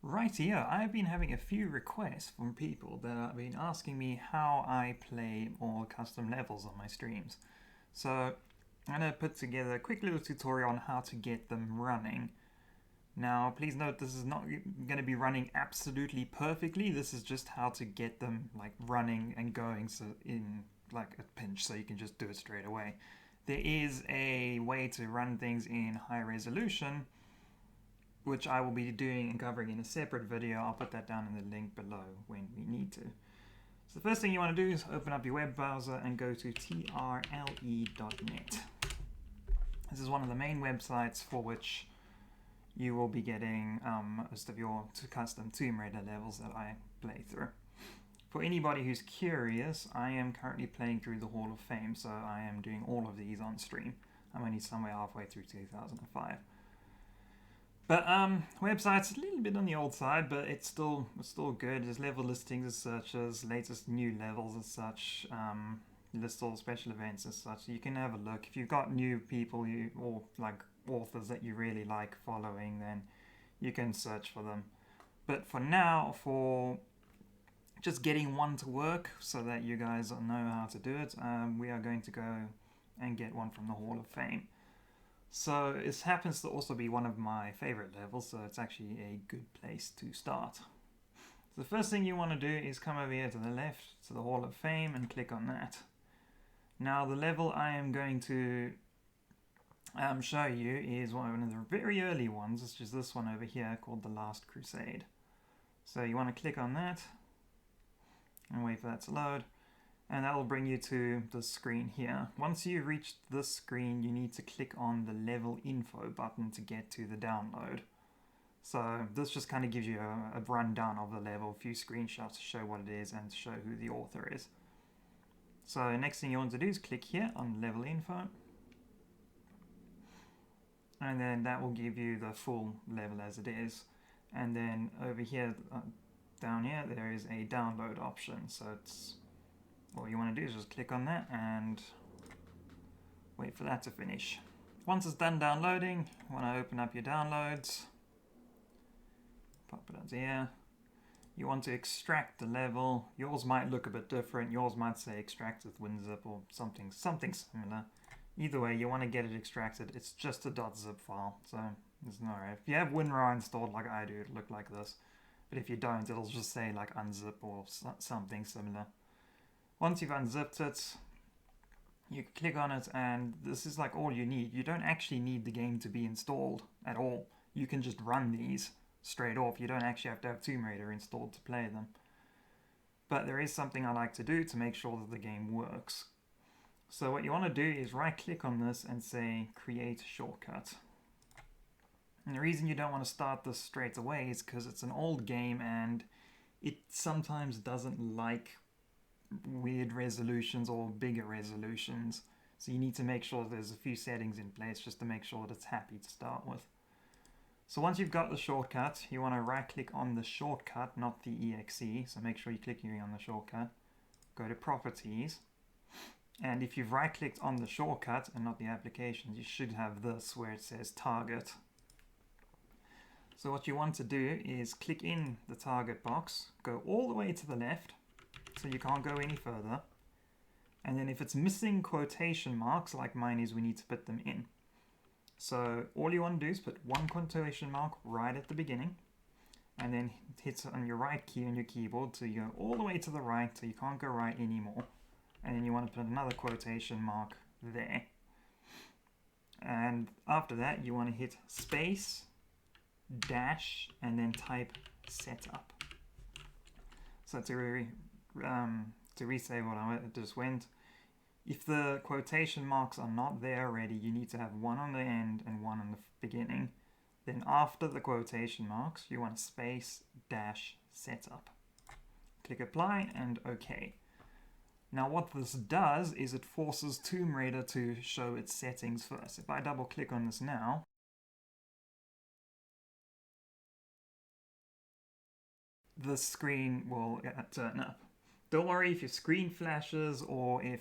Rightio, I've been having a few requests from people that have been asking me how I play more custom levels on my streams. So I'm going to put together a quick little tutorial on how to get them running. Now, please note this is not going to be running absolutely perfectly. This is just how to get them like running and going so in like a pinch so you can just do it straight away. There is a way to run things in high resolution, which I will be doing and covering in a separate video. I'll put that down in the link below when we need to. So the first thing you want to do is open up your web browser and go to trle.net. This is one of the main websites for which you will be getting most of your custom Tomb Raider levels that I play through. For anybody who's curious, I am currently playing through the Hall of Fame, so I am doing all of these on stream. I'm only somewhere halfway through 2005. But website's a little bit on the old side, but it's still good. There's level listings as such, as latest new levels as such, list all special events as such. So you can have a look. If you've got new people or like authors that you really like following, then you can search for them. But for now, for just getting one to work so that you guys know how to do it, we are going to go and get one from the Hall of Fame. So it happens to also be one of my favorite levels, so it's actually a good place to start. So the first thing you want to do is come over here to the left to the Hall of Fame and click on that. Now the level I am going to show you is one of the very early ones. It's just this one over here called The Last Crusade. So you want to click on that and wait for that to load. And that will bring you to the screen here. Once you've reached this screen, you need to click on the level info button to get to the download. So this just kind of gives you a rundown of the level, a few screenshots to show what it is and to show who the author is. So next thing you want to do is click here on level info. And then that will give you the full level as it is. And then over here, down here, there is a download option. So it's all you want to do is just click on that and wait for that to finish. Once it's done downloading, you want to open up your downloads, pop it up here. You want to extract the level. Yours might look a bit different. Yours might say extract with WinZip or something similar. Either way, you want to get it extracted. It's just a .zip file, so it's not right. If you have WinRAR installed like I do, it'll look like this. But if you don't, it'll just say like unzip or something similar. Once you've unzipped it, you click on it, and this is like all you need. You don't actually need the game to be installed at all. You can just run these straight off. You don't actually have to have Tomb Raider installed to play them. But there is something I like to do to make sure that the game works. So what you want to do is right click on this and say create shortcut. And the reason you don't want to start this straight away is because it's an old game and it sometimes doesn't like weird resolutions or bigger resolutions, so you need to make sure there's a few settings in place just to make sure that it's happy to start with. So once you've got the shortcut, you want to right click on the shortcut, not the exe, so make sure you click here on the shortcut, go to properties, and if you've right clicked on the shortcut and not the applications, you should have this where it says target. So what you want to do is click in the target box, go all the way to the left, so you can't go any further. And then if it's missing quotation marks, like mine is, we need to put them in. So all you want to do is put one quotation mark right at the beginning, and then hit on your right key on your keyboard so you go all the way to the right, so you can't go right anymore. And then you want to put another quotation mark there. And after that, you want to hit space, dash, and then type setup. So to resay what I just went, if the quotation marks are not there already, you need to have one on the end and one on the beginning. Then after the quotation marks, you want space dash setup. Click apply and OK. Now what this does is it forces Tomb Raider to show its settings first. If I double click on this now, the screen will turn up. Don't worry if your screen flashes or if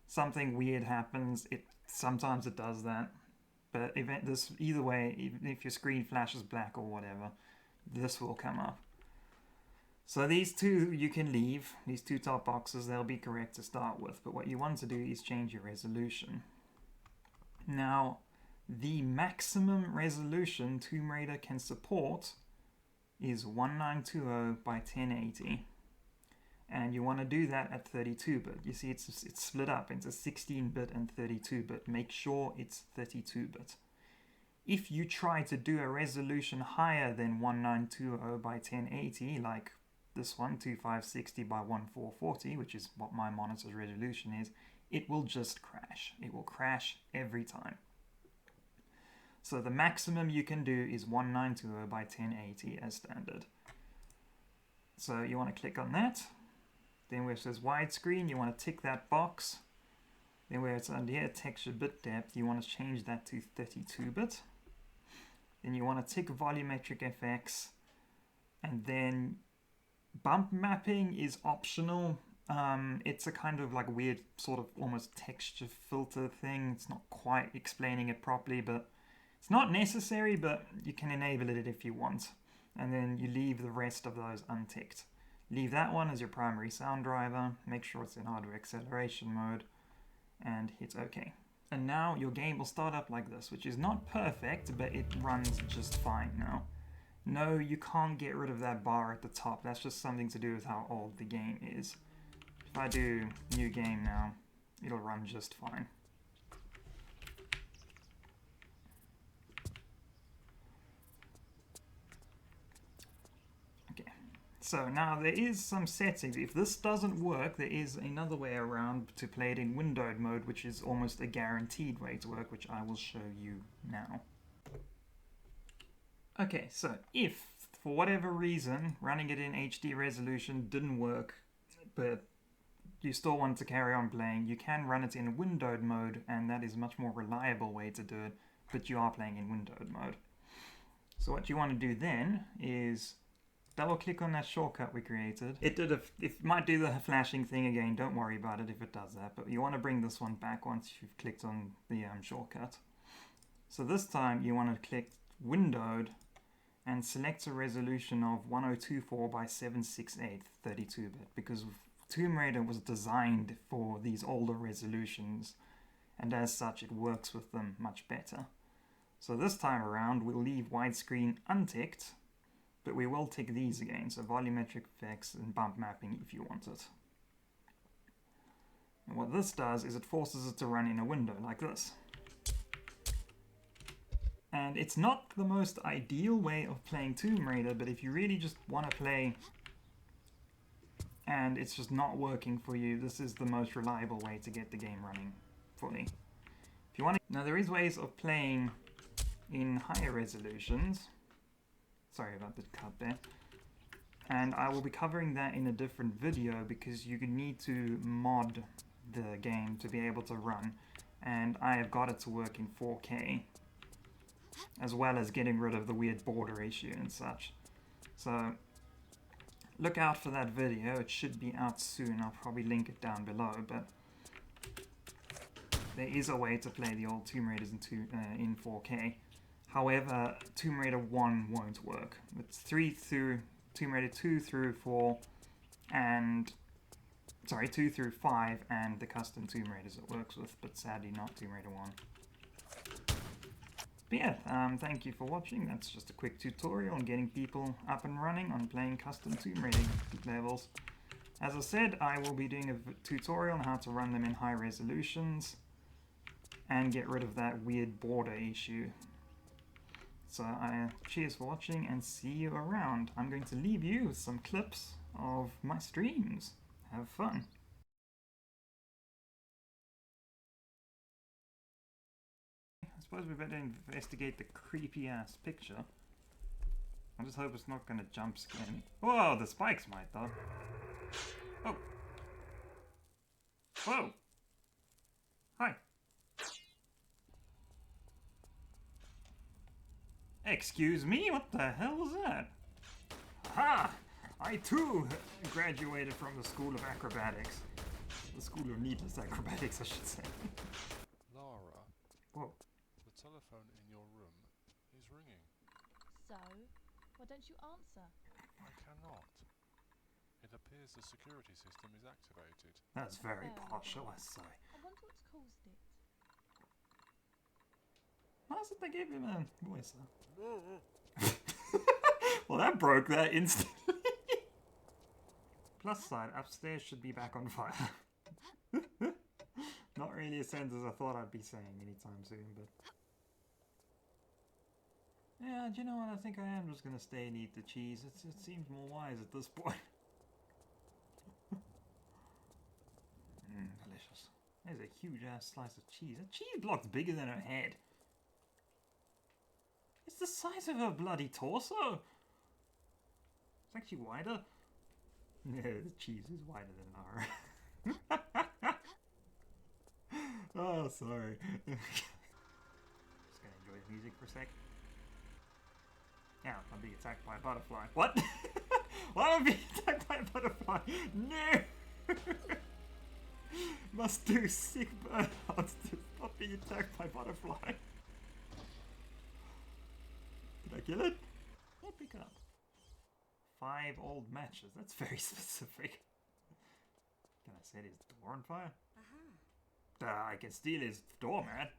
something weird happens. Sometimes it does that. But either way, even if your screen flashes black or whatever, this will come up. So these two you can leave, these two top boxes, they'll be correct to start with, but what you want to do is change your resolution. Now, the maximum resolution Tomb Raider can support is 1920 by 1080. And you want to do that at 32-bit. You see it's split up into 16-bit and 32-bit. Make sure it's 32-bit. If you try to do a resolution higher than 1920 by 1080, like this one, 2560 by 1440, which is what my monitor's resolution is, it will just crash. It will crash every time. So the maximum you can do is 1920 by 1080 as standard. So you want to click on that. Then where it says widescreen, you want to tick that box. Then where it's under here, texture bit depth, you want to change that to 32-bit. Then you want to tick volumetric FX. And then bump mapping is optional. It's a kind of like weird sort of almost texture filter thing. It's not quite explaining it properly, but it's not necessary, but you can enable it if you want. And then you leave the rest of those unticked. Leave that one as your primary sound driver, make sure it's in hardware acceleration mode, and hit OK. And now your game will start up like this, which is not perfect, but it runs just fine now. No, you can't get rid of that bar at the top. That's just something to do with how old the game is. If I do new game now, it'll run just fine. So now there is some settings. If this doesn't work, there is another way around to play it in windowed mode, which is almost a guaranteed way to work, which I will show you now. Okay, so if for whatever reason running it in HD resolution didn't work, but you still want to carry on playing, you can run it in windowed mode, and that is a much more reliable way to do it, but you are playing in windowed mode. So what you want to do then is double click on that shortcut we created. It might do the flashing thing again, don't worry about it if it does that, but you want to bring this one back once you've clicked on the shortcut. So this time you want to click windowed and select a resolution of 1024 by 768 32-bit, because Tomb Raider was designed for these older resolutions, and as such it works with them much better. So this time around we'll leave widescreen unticked, but we will tick these again, so volumetric effects and bump mapping if you want it. And what this does is it forces it to run in a window like this. And it's not the most ideal way of playing Tomb Raider, but if you really just want to play and it's just not working for you, this is the most reliable way to get the game running fully. If you want to, now there is ways of playing in higher resolutions. Sorry about the cut there. And I will be covering that in a different video because you need to mod the game to be able to run. And I have got it to work in 4K, as well as getting rid of the weird border issue and such. So look out for that video. It should be out soon. I'll probably link it down below, but there is a way to play the old Tomb Raiders in 4K. However, Tomb Raider 1 won't work. It's Tomb Raider 2 through 4, and 2 through 5, and the custom Tomb Raiders it works with, but sadly not Tomb Raider 1. But yeah, thank you for watching. That's just a quick tutorial on getting people up and running on playing custom Tomb Raider levels. As I said, I will be doing a tutorial on how to run them in high resolutions and get rid of that weird border issue. So cheers for watching and see you around. I'm going to leave you with some clips of my streams. Have fun. I suppose we better investigate the creepy ass picture. I just hope it's not going to jump scare me. Whoa, the spikes might though. Oh. Whoa. Hi. Excuse me? What the hell was that? Ha! I too graduated from the School of Acrobatics. The School of Needless Acrobatics, I should say. Lara. Whoa. The telephone in your room is ringing. So? Why don't you answer? I cannot. It appears the security system is activated. That's very Very posh, good. shall I say. I wonder what's caused it. Why is it they gave him a voice? Well, that broke that instantly. Plus side, upstairs should be back on fire. Not really a sentence I thought I'd be saying anytime soon, but... Yeah, do you know what? I think I am just gonna stay and eat the cheese. It seems more wise at this point. Delicious. There's a huge ass slice of cheese. That cheese block's bigger than her head. It's the size of her bloody torso. It's actually wider. Yeah, the cheese is wider than her. Oh, sorry. Just gonna enjoy the music for a sec. Yeah, I'm being attacked by a butterfly. What? Why am I being attacked by a butterfly? No! Must do sick burnouts to stop being attacked by butterfly. Did I kill it? I'll pick it up. 5 old matches. That's very specific. Can I set his door on fire? I can steal his door, man.